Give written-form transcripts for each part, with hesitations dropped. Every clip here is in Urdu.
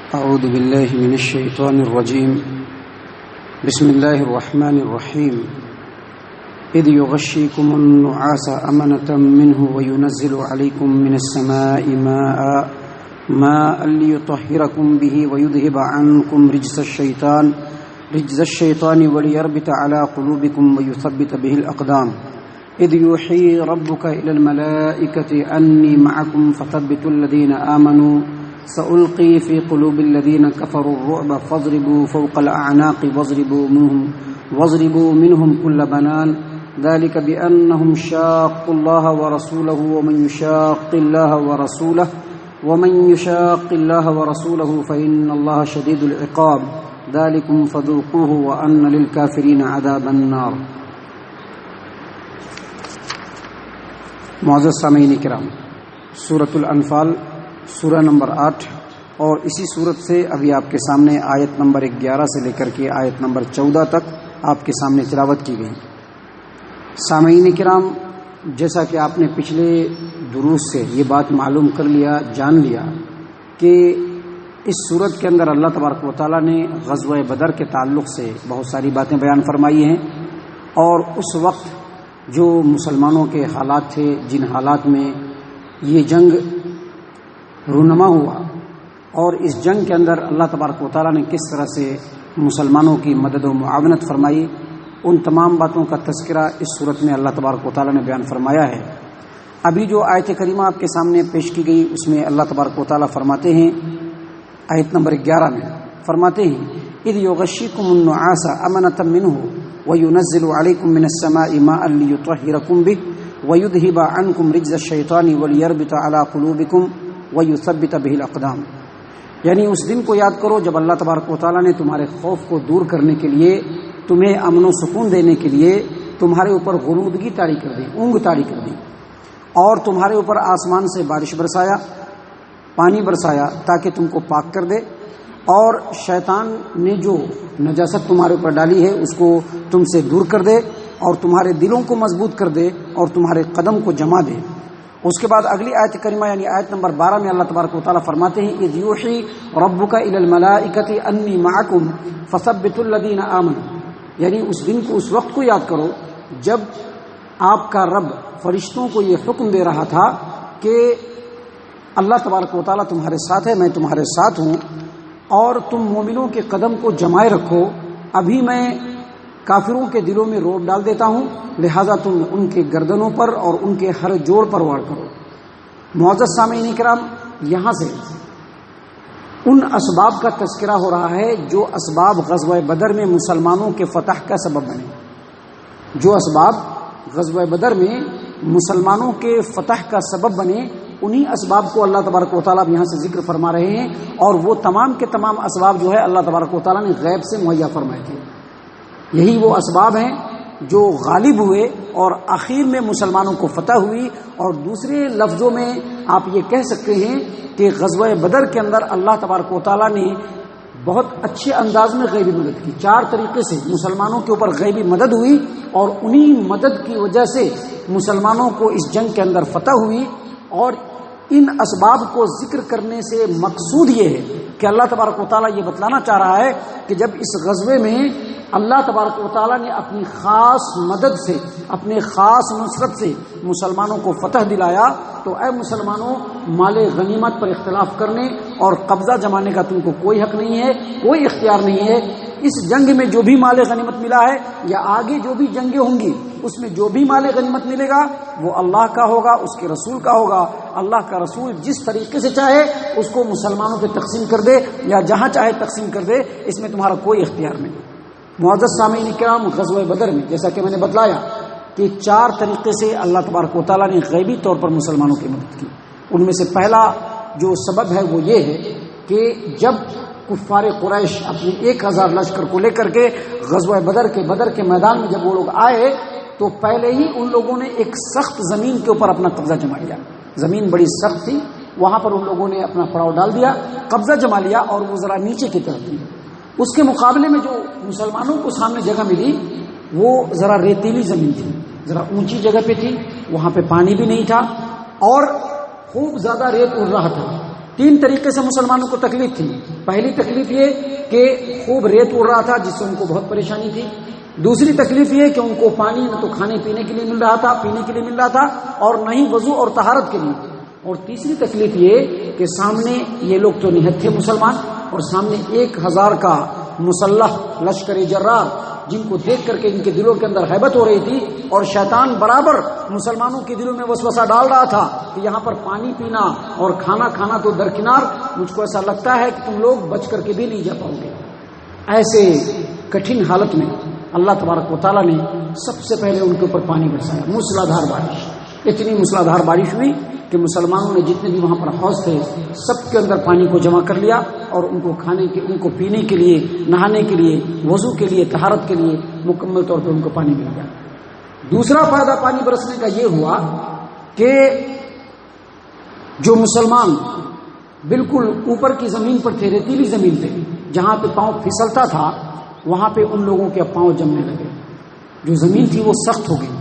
أعوذ بالله من الشيطان الرجيم. بسم الله الرحمن الرحيم. إذ يغشيكم النعاس أمنة منه وينزل عليكم من السماء ماء ليطهركم به ويذهب عنكم رجز الشيطان وليربط على قلوبكم ويثبت به الأقدام. إذ يوحي ربك إلى الملائكة أني معكم فثبتوا الذين آمنوا سألقي في قلوب الذين كفروا الرعب فاضربوا فوق الأعناق واضربوا منهم كل بنان ذلك بأنهم شاقوا الله ورسوله ومن يشاق الله ورسوله فإن الله شديد العقاب ذلكم فذوقوه وأن للكافرين عذاب النار. معزز سامعین کرام، سورۃ الانفال سورہ نمبر 8 اور اسی صورت سے ابھی آپ کے سامنے آیت نمبر 11 سے لے کر کے آیت نمبر 14 تک آپ کے سامنے تلاوت کی گئی. سامعین کرام، جیسا کہ آپ نے پچھلے دروس سے یہ بات معلوم کر لیا، جان لیا کہ اس صورت کے اندر اللہ تبارک و تعالیٰ نے غزوہ بدر کے تعلق سے بہت ساری باتیں بیان فرمائی ہیں، اور اس وقت جو مسلمانوں کے حالات تھے، جن حالات میں یہ جنگ رونما ہوا، اور اس جنگ کے اندر اللہ تبارک و تعالیٰ نے کس طرح سے مسلمانوں کی مدد و معاونت فرمائی، ان تمام باتوں کا تذکرہ اس صورت میں اللہ تبارک و تعالیٰ نے بیان فرمایا ہے. ابھی جو آیت کریمہ آپ کے سامنے پیش کی گئی اس میں اللہ تبارک و تعالیٰ فرماتے ہیں، آیت نمبر 11 میں فرماتے ہیں اذ یغشیکم النعاس امنۃ منہ وینزل علیکم من السماء ماء لیطہرکم بہ ویذہب عنکم رجز الشیطان ولیربط علی قلوبکم ویثبت بہ الاقدام. یعنی اس دن کو یاد کرو جب اللہ تبارک و تعالیٰ نے تمہارے خوف کو دور کرنے کے لیے، تمہیں امن و سکون دینے کے لیے تمہارے اوپر غنودگی طاری کر دی، اونگ طاری کر دی، اور تمہارے اوپر آسمان سے بارش برسایا، پانی برسایا تاکہ تم کو پاک کر دے، اور شیطان نے جو نجاست تمہارے اوپر ڈالی ہے اس کو تم سے دور کر دے، اور تمہارے دلوں کو مضبوط کر دے، اور تمہارے قدم کو جما دے. اس کے بعد اگلی آیت کریمہ یعنی آیت نمبر 12 میں اللہ تبارک و تعالیٰ فرماتے ہیں اذ یوحی ربک الی الملائکۃ انی معکم فثبتوا الذین آمنوا. یعنی اس دن کو، اس وقت کو یاد کرو جب آپ کا رب فرشتوں کو یہ حکم دے رہا تھا کہ اللہ تبارک و تعالیٰ تمہارے ساتھ ہے، میں تمہارے ساتھ ہوں، اور تم مومنوں کے قدم کو جمائے رکھو. ابھی میں کافروں کے دلوں میں روب ڈال دیتا ہوں، لہذا تم ان کے گردنوں پر اور ان کے ہر جوڑ پر وار کرو. معزز سامعین کرام، یہاں سے ان اسباب کا تذکرہ ہو رہا ہے جو اسباب غزوہ بدر میں مسلمانوں کے فتح کا سبب بنے. جو اسباب غزوہ بدر میں مسلمانوں کے فتح کا سبب بنے، انہی اسباب کو اللہ تبارک و تعالیٰ یہاں سے ذکر فرما رہے ہیں، اور وہ تمام کے تمام اسباب جو ہے اللہ تبارک و تعالیٰ نے غیب سے مہیا فرمائے تھے. یہی وہ اسباب ہیں جو غالب ہوئے اور آخر میں مسلمانوں کو فتح ہوئی. اور دوسرے لفظوں میں آپ یہ کہہ سکتے ہیں کہ غزوہ بدر کے اندر اللہ تبارک و تعالیٰ نے بہت اچھے انداز میں غیبی مدد کی. 4 طریقے سے مسلمانوں کے اوپر غیبی مدد ہوئی، اور انہی مدد کی وجہ سے مسلمانوں کو اس جنگ کے اندر فتح ہوئی. اور ان اسباب کو ذکر کرنے سے مقصود یہ ہے کہ اللہ تبارک و تعالیٰ یہ بتلانا چاہ رہا ہے کہ جب اس غزوے میں اللہ تبارک و تعالیٰ نے اپنی خاص مدد سے، اپنے خاص نصرت سے مسلمانوں کو فتح دلایا، تو اے مسلمانوں، مال غنیمت پر اختلاف کرنے اور قبضہ جمانے کا تم کو کوئی حق نہیں ہے، کوئی اختیار نہیں ہے. اس جنگ میں جو بھی مال غنیمت ملا ہے یا آگے جو بھی جنگیں ہوں گی اس میں جو بھی مال غنیمت ملے گا وہ اللہ کا ہوگا، اس کے رسول کا ہوگا. اللہ کا رسول جس طریقے سے چاہے اس کو مسلمانوں پہ تقسیم کر دے یا جہاں چاہے تقسیم کر دے، اس میں تمہارا کوئی اختیار نہیں. معزز سامعین کرام، غزوہ بدر میں جیسا کہ میں نے بتلایا کہ 4 طریقے سے اللہ تبارک و تعالیٰ نے غیبی طور پر مسلمانوں کی مدد کی. ان میں سے پہلا جو سبب ہے وہ یہ ہے کہ جب کفار قریش اپنی 1000 لشکر کو لے کر کے غزوہ بدر کے میدان میں جب وہ لوگ آئے تو پہلے ہی ان لوگوں نے ایک سخت زمین کے اوپر اپنا قبضہ جما لیا. زمین بڑی سخت تھی، وہاں پر ان لوگوں نے اپنا پڑاؤ ڈال دیا، قبضہ جما لیا، اور وہ ذرا نیچے کی طرف تھی. اس کے مقابلے میں جو مسلمانوں کو سامنے جگہ ملی وہ ذرا ریتیلی زمین تھی، ذرا اونچی جگہ پہ تھی، وہاں پہ پانی بھی نہیں تھا، اور خوب زیادہ ریت اڑ رہا تھا. 3 طریقے سے مسلمانوں کو تکلیف تھی. پہلی تکلیف یہ کہ خوب ریت اڑ رہا تھا جس سے ان کو بہت پریشانی تھی. دوسری تکلیف یہ کہ ان کو پانی نہ تو کھانے پینے کے لیے مل رہا تھا، پینے کے لیے مل رہا تھا، اور نہ ہی وضو اور طہارت کے لیے. اور تیسری تکلیف یہ کہ سامنے یہ لوگ تو نہت تھے مسلمان، اور سامنے 1000 کا مسلح لشکر جرار جن کو دیکھ کر کے ان کے دلوں کے اندر ہیبت ہو رہی تھی، اور شیطان برابر مسلمانوں کے دلوں میں وسوسہ ڈال رہا تھا کہ یہاں پر پانی پینا اور کھانا کھانا تو درکنار، مجھ کو ایسا لگتا ہے کہ تم لوگ بچ کر کے بھی نہیں جا پاؤ گے. ایسے کٹھن حالت میں اللہ تبارک و تعالیٰ نے سب سے پہلے ان کے اوپر پانی برسایا، موسلادھار بارش. اتنی موسلادھار بارش ہوئی کہ مسلمانوں نے جتنے بھی وہاں پر حوض تھے سب کے اندر پانی کو جمع کر لیا، اور ان کو کھانے کے، ان کو پینے کے لیے، نہانے کے لیے، وضو کے لیے، طہارت کے لیے مکمل طور پہ ان کو پانی مل گیا. دوسرا فائدہ پانی برسنے کا یہ ہوا کہ جو مسلمان بالکل اوپر کی زمین پر تھے، ریتیلی زمین پہ جہاں پہ پاؤں پھسلتا تھا، وہاں پہ ان لوگوں کے پاؤں جمنے لگے. جو زمین تھی وہ سخت ہو گئی،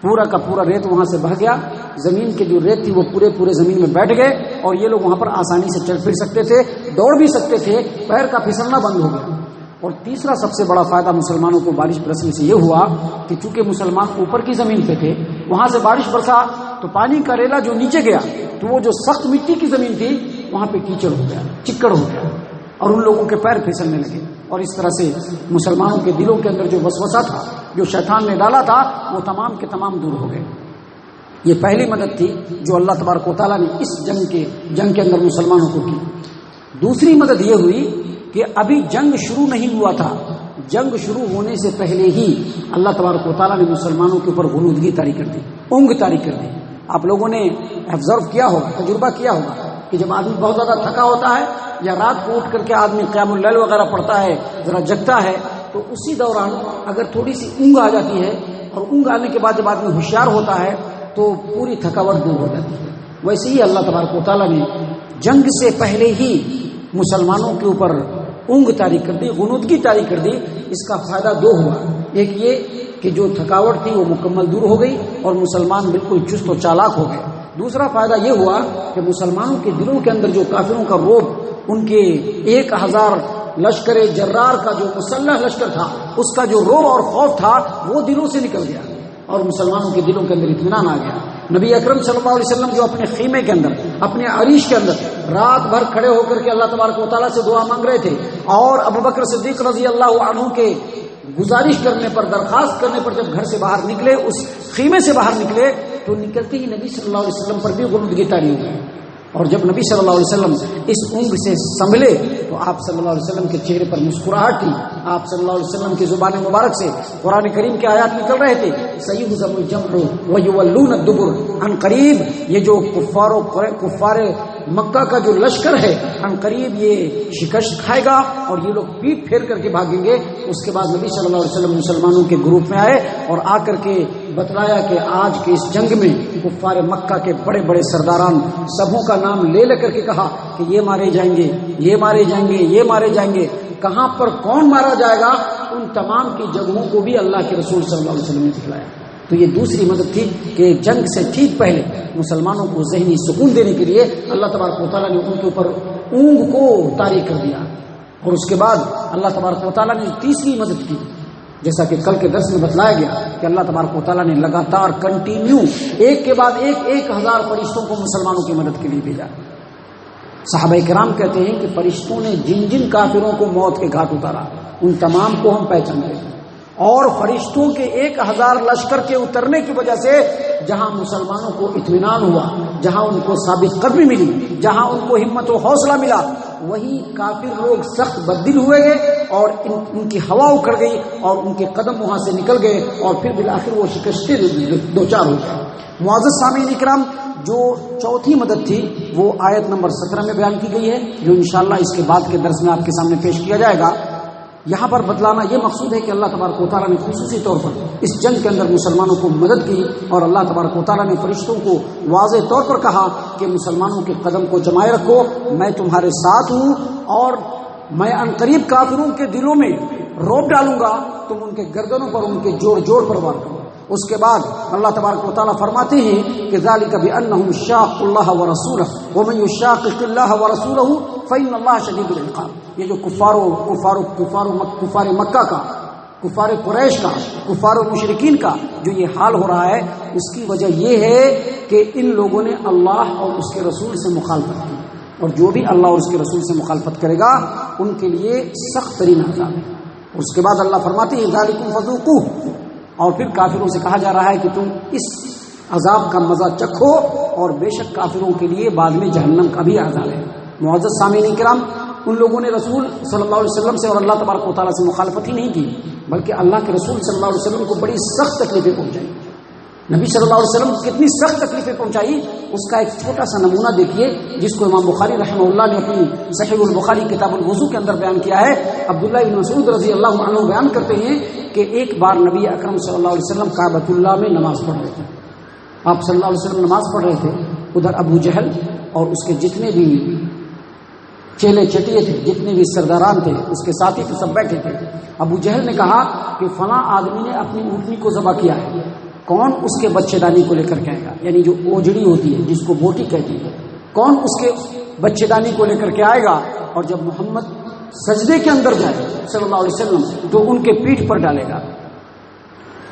پورا کا پورا ریت وہاں سے بہہ گیا. زمین کی جو ریت تھی وہ پورے زمین میں بیٹھ گئے، اور یہ لوگ وہاں پر آسانی سے چل پھر سکتے تھے، دوڑ بھی سکتے تھے، پیر کا پھسلنا بند ہو گیا. اور تیسرا سب سے بڑا فائدہ مسلمانوں کو بارش برسنے سے یہ ہوا کہ چونکہ مسلمان اوپر کی زمین پہ تھے، وہاں سے بارش برسا تو پانی کا ریلا جو نیچے گیا تو وہ جو سخت مٹی کی زمین تھی وہاں پہ کیچڑ ہو گیا، چکڑ ہو گیا، اور ان لوگوں کے پیر پھسلنے لگے. اور اس طرح سے مسلمانوں کے دلوں کے اندر جو وسوسہ تھا، جو شیطان نے ڈالا تھا، وہ تمام کے تمام دور ہو گئے. یہ پہلی مدد تھی جو اللہ تبارک و تعالیٰ نے اس جنگ کے اندر مسلمانوں کو کی. دوسری مدد یہ ہوئی کہ ابھی جنگ شروع نہیں ہوا تھا، جنگ شروع ہونے سے پہلے ہی اللہ تبارک و تعالیٰ نے مسلمانوں کے اوپر غنودگی طاری کر دی، اونگ طاری کر دی. آپ لوگوں نے آبزرو کیا ہوگا، تجربہ کیا ہوگا کہ جب آدمی بہت زیادہ تھکا ہوتا ہے یا رات کو اٹھ کر کے آدمی قیام اللیل وغیرہ پڑھتا ہے، ذرا جگتا ہے، تو اسی دوران اگر تھوڑی سی اونگ آ جاتی ہے، اور اونگ آنے کے بعد جب آدمی ہوشیار ہوتا ہے تو پوری تھکاوٹ دور ہو جاتی ہے. ویسے ہی اللہ تبارک و تعالیٰ نے جنگ سے پہلے ہی مسلمانوں کے اوپر اونگ طاری کر دی، غنودگی طاری کر دی. اس کا فائدہ 2 ہوا. ایک یہ کہ جو تھکاوٹ تھی وہ مکمل دور ہو گئی اور مسلمان بالکل چست و چالاک ہو گئے. دوسرا فائدہ یہ ہوا کہ مسلمانوں کے دلوں کے اندر جو کافروں کا روب، ان کے 1000 لشکر جرار کا جو مسلح لشکر تھا، اس کا جو روب اور خوف تھا وہ دلوں سے نکل گیا، اور مسلمانوں کے دلوں کے اندر اطمینان آ گیا. نبی اکرم صلی اللہ علیہ وسلم جو اپنے خیمے کے اندر، اپنے عریش کے اندر رات بھر کھڑے ہو کر کے اللہ تبارک و تعالیٰ سے دعا مانگ رہے تھے، اور ابوبکر صدیق رضی اللہ عنہ کے گزارش کرنے پر، درخواست کرنے پر جب گھر سے باہر نکلے، اس خیمے سے باہر نکلے، تو نکلتے ہی نبی صلی اللہ علیہ وسلم پر بھی غنودگی طاری ہوئی. اور جب نبی صلی اللہ علیہ وسلم اس اونگ سے سنبھلے تو آپ صلی اللہ علیہ وسلم کے چہرے پر مسکراہٹ تھی. آپ صلی اللہ علیہ وسلم کی زبان مبارک سے قرآن کریم کے آیات نکل رہے تھے، سیہزم الجمع ویولون الدبر. عن قریب یہ جو کفار مکہ کا جو لشکر ہے، عن قریب یہ شکست کھائے گا اور یہ لوگ پیٹ پھیر کر کے بھاگیں گے. اس کے بعد نبی صلی اللہ علیہ وسلم مسلمانوں کے گروپ میں آئے اور آ کر کے بتلایا کہ آج کے اس جنگ میں کفار مکہ کے بڑے بڑے سرداران سبوں کا نام لے کر کے کہا کہ یہ مارے جائیں گے، یہ مارے جائیں گے، یہ مارے جائیں گے. کہاں پر کون مارا جائے گا، ان تمام کی جگہوں کو بھی اللہ کے رسول صلی اللہ علیہ وسلم نے دکھلایا. تو یہ دوسری مدد تھی کہ جنگ سے ٹھیک پہلے مسلمانوں کو ذہنی سکون دینے کے لیے اللہ تبارک و تعالیٰ نے ان کے اوپر اونگ کو طاری کر دیا. اور اس کے بعد اللہ تبارک و تعالیٰ نے تیسری مدد کی، جیسا کہ کل کے درس میں بتلایا گیا کہ اللہ تبارک و تعالیٰ نے لگاتار کنٹینیو ایک کے بعد ایک 1000 فرشتوں کو مسلمانوں کی مدد کے لیے بھیجا. صحابہ کرام کہتے ہیں کہ فرشتوں نے جن جن کافروں کو موت کے گھاٹ اتارا ان تمام کو ہم پہچانتے ہیں، اور فرشتوں کے 1000 لشکر کے اترنے کی وجہ سے جہاں مسلمانوں کو اطمینان ہوا، جہاں ان کو ثابت قدمی ملی، جہاں ان کو ہمت و حوصلہ ملا، وہی کافر لوگ سخت بددل ہوئے گئے اور ان کی ہوا اکھڑ گئی اور ان کے قدم وہاں سے نکل گئے اور پھر بالآخر وہ شکست دوچار ہو گئے. معزز سامعین اکرام، جو چوتھی مدد تھی وہ آیت نمبر 17 میں بیان کی گئی ہے، جو انشاءاللہ اس کے بعد کے درس میں آپ کے سامنے پیش کیا جائے گا. یہاں پر بتلانا یہ مقصود ہے کہ اللہ تبارک و تعالیٰ نے خصوصی طور پر اس جنگ کے اندر مسلمانوں کو مدد کی، اور اللہ تبارک و تعالیٰ نے فرشتوں کو واضح طور پر کہا کہ مسلمانوں کے قدم کو جمائے رکھو، میں تمہارے ساتھ ہوں، اور میں عنقریب کافروں کے دلوں میں رعب ڈالوں گا، تم ان کے گردنوں پر، ان کے جوڑ جوڑ پر وار کرو. اس کے بعد اللہ تبارک و تعالیٰ فرماتے ہیں کہ ذالک بأنہم شاقوا اللہ ورسولہ ومن یشاقق اللہ ورسولہ فإن اللہ شدید العقاب۔ یہ جو کفار مکہ کا، کفار قریش کا، کفار و مشرکین کا جو یہ حال ہو رہا ہے، اس کی وجہ یہ ہے کہ ان لوگوں نے اللہ اور اس کے رسول سے مخالفت کی، اور جو بھی اللہ اور اس کے رسول سے مخالفت کرے گا ان کے لیے سخت ترین عذاب ہے۔ اور اس کے بعد اللہ فرماتے ہیں ذالکم فذوقوہ، اور پھر کافروں سے کہا جا رہا ہے کہ تم اس عذاب کا مزہ چکھو، اور بے شک کافروں کے لیے بعد میں جہنم کا بھی عذاب ہے۔ معزز سامعین کرام، ان لوگوں نے رسول صلی اللہ علیہ وسلم سے اور اللہ تبارک و تعالیٰ سے مخالفت ہی نہیں کی، بلکہ اللہ کے رسول صلی اللہ علیہ وسلم کو بڑی سخت تکلیفیں پہنچائی۔ نبی صلی اللہ علیہ وسلم کو کتنی سخت تکلیفیں پہنچائی، اس کا ایک چھوٹا سا نمونہ دیکھیے، جس کو امام بخاری رحمہ اللہ نے اپنی صحیح البخاری کتاب الوضو کے اندر بیان کیا ہے۔ عبداللہ بن مسعود رضی اللہ عنہ بیان کرتے ہیں کہ ایک بار نبی اکرم صلی اللہ علیہ وسلم کعبۃ اللہ میں نماز پڑھ رہے تھے۔ آپ صلی اللہ علیہ وسلم نماز پڑھ رہے تھے، ادھر ابو جہل اور اس کے جتنے بھی چیلے چٹیے تھے، جتنے بھی سرداران تھے، اس کے ساتھی تو سب بیٹھے تھے۔ ابو جہل نے کہا کہ فلاں آدمی نے اپنی اونٹنی کو ذبح کیا ہے، کون اس کے بچے دانی کو لے کر کے آئے گا؟ یعنی جو اوجڑی ہوتی ہے جس کو بوٹی کہتی ہے، کون اس کے بچے دانی کو لے کر کے آئے گا؟ اور جب محمد سجدے کے اندر جائے صلی اللہ علیہ وسلم تو ان کے پیٹھ پر ڈالے گا۔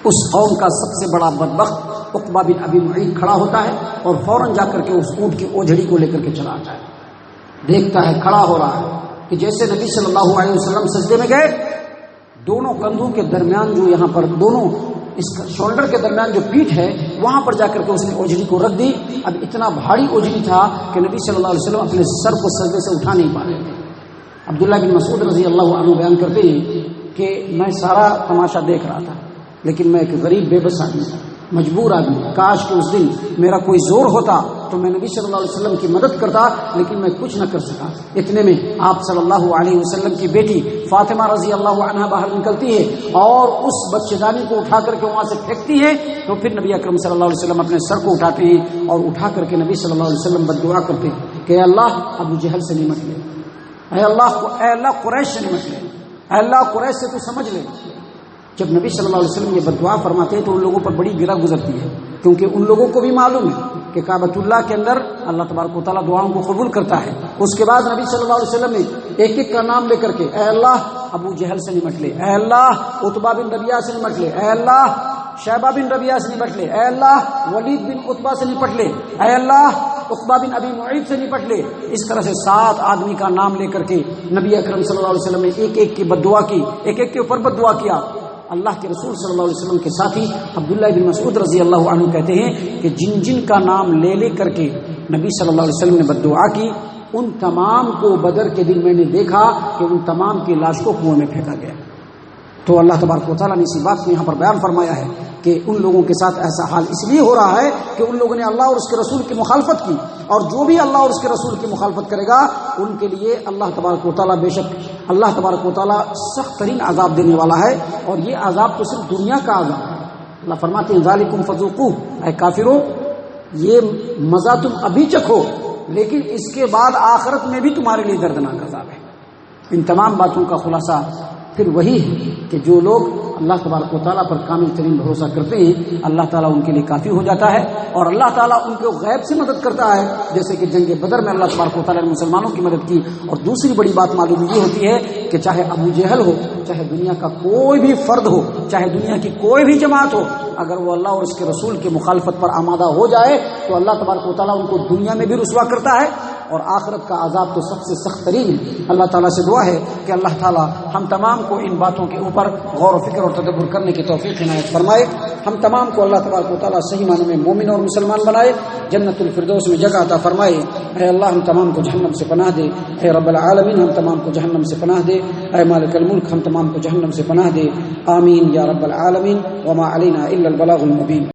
اس قوم کا سب سے بڑا بدبخت عقبہ بن ابی معیط کھڑا ہوتا ہے اور فوراً جا کر کے اس اونٹ کی اوجڑی کو لے کر کے چلا آتا ہے، دیکھتا ہے کھڑا ہو رہا ہے کہ جیسے نبی صلی اللہ علیہ وسلم سجدے میں گئے، دونوں کندھوں کے درمیان جو یہاں پر دونوں اس شولڈر کے درمیان جو پیٹھ ہے وہاں پر جا کر کے اس نے اوجڑی کو رکھ دی۔ اب اتنا بھاری اوجڑی تھا کہ نبی صلی اللہ علیہ وسلم اپنے سر کو سجدے سے اٹھا نہیں پا رہے تھے۔ عبداللہ بن مسعود رضی اللہ عنہ بیان کرتے ہیں کہ میں سارا تماشا دیکھ رہا تھا، لیکن میں ایک غریب بے بس آدمی، مجبور آدمی، کاش کہ اس دن میرا کوئی زور ہوتا تو میں نبی صلی اللہ علیہ وسلم کی مدد کرتا، لیکن میں کچھ نہ کر سکا۔ اتنے میں آپ صلی اللہ علیہ وسلم کی بیٹی فاطمہ رضی اللہ عنہا باہر نکلتی ہے اور اس بچے دانی کو اٹھا کر کے وہاں سے پھینکتی ہے، تو پھر نبی اکرم صلی اللہ علیہ وسلم اپنے سر کو اٹھاتے ہیں اور اٹھا کر کے نبی صلی اللہ علیہ وسلم بد دعا کرتے ہیں کہ اے اللہ ابو جہل سے نمٹ لے، اے اللہ قریش سے نمٹ لے، اے اللہ قریش سے تو سمجھ لے۔ جب نبی صلی اللہ علیہ وسلم یہ بد دعا فرماتے ہیں تو ان لوگوں پر بڑی گرہ گزرتی ہے، کیونکہ ان لوگوں کو بھی معلوم ہے کہ کعبۃ اللہ کے اندر اللہ تبارک و تعالیٰ دعاؤں کو قبول کرتا ہے۔ اس کے بعد نبی صلی اللہ علیہ وسلم نے ایک ایک کا نام لے کر کے اے اللہ ابو جہل سے نمٹ لے، اے اللہ عتبہ بن ربیعہ سے نمٹ لے، اے اللہ شیبہ بن ربیعہ سے نمٹ لے، اے اللہ ولید بن عتبہ سے نمٹ لے، اے اللہ عقبہ بن ابی معیط سے نپٹ لے۔ اس طرح سے 7 آدمی کا نام لے کر کے نبی اکرم صلی اللہ علیہ وسلم نے ایک ایک کی بد دعا کی، ایک ایک کے اوپر بد دعا کیا۔ اللہ کے رسول صلی اللہ علیہ وسلم کے ساتھی عبداللہ بن مسعود رضی اللہ عنہ کہتے ہیں کہ جن جن کا نام لے لے کر کے نبی صلی اللہ علیہ وسلم نے بد دعا کی، ان تمام کو بدر کے دن میں نے دیکھا کہ ان تمام کی لاش کو کنویں میں پھینکا گیا۔ تو اللہ تبارک و تعالیٰ نے اسی بات کو یہاں پر بیان فرمایا ہے کہ ان لوگوں کے ساتھ ایسا حال اس لیے ہو رہا ہے کہ ان لوگوں نے اللہ اور اس کے رسول کی مخالفت کی، اور جو بھی اللہ اور اس کے رسول کی مخالفت کرے گا ان کے لیے اللہ تبارک و تعالیٰ بے شک اللہ تبارک و تعالیٰ سخت ترین عذاب دینے والا ہے، اور یہ عذاب تو صرف دنیا کا عذاب ہے۔ اللہ فرماتے ہیں ذالکم فذوقوہ، اے کافروں یہ مزہ تم ابھی چکھو، لیکن اس کے بعد آخرت میں بھی تمہارے لیے دردناک عذاب ہے۔ ان تمام باتوں کا خلاصہ پھر وہی ہے کہ جو لوگ اللہ تبارک و تعالیٰ پر کامل ترین بھروسہ کرتے ہیں اللہ تعالیٰ ان کے لیے کافی ہو جاتا ہے، اور اللہ تعالیٰ ان کو غیب سے مدد کرتا ہے، جیسے کہ جنگ بدر میں اللہ تبارک و تعالیٰ نے مسلمانوں کی مدد کی۔ اور دوسری بڑی بات معلوم یہ ہوتی ہے کہ چاہے ابو جہل ہو، چاہے دنیا کا کوئی بھی فرد ہو، چاہے دنیا کی کوئی بھی جماعت ہو، اگر وہ اللہ اور اس کے رسول کی مخالفت پر آمادہ ہو جائے تو اللہ تبارک و تعالیٰ ان کو دنیا میں بھی رسوا کرتا ہے، اور آخرت کا عذاب تو سب سے سخت ترین ہے۔ اللہ تعالیٰ سے دعا ہے کہ اللہ تعالیٰ ہم تمام کو ان باتوں کے اوپر غور و فکر اور تدبر کرنے کی توفیق عنایت فرمائے، ہم تمام کو اللہ تبارک و تعالیٰ صحیح معنوں میں مومن اور مسلمان بنائے، جنت الفردوس میں جگہ عطا فرمائے۔ اے اللہ ہم تمام کو جہنم سے پناہ دے، اے رب العالمین ہم تمام کو جہنم سے پناہ دے، اے مالک الملک ہم تمام کو جہنم سے پناہ دے، آمین یا رب العالمین، وما علینا الا البلاغ المبین۔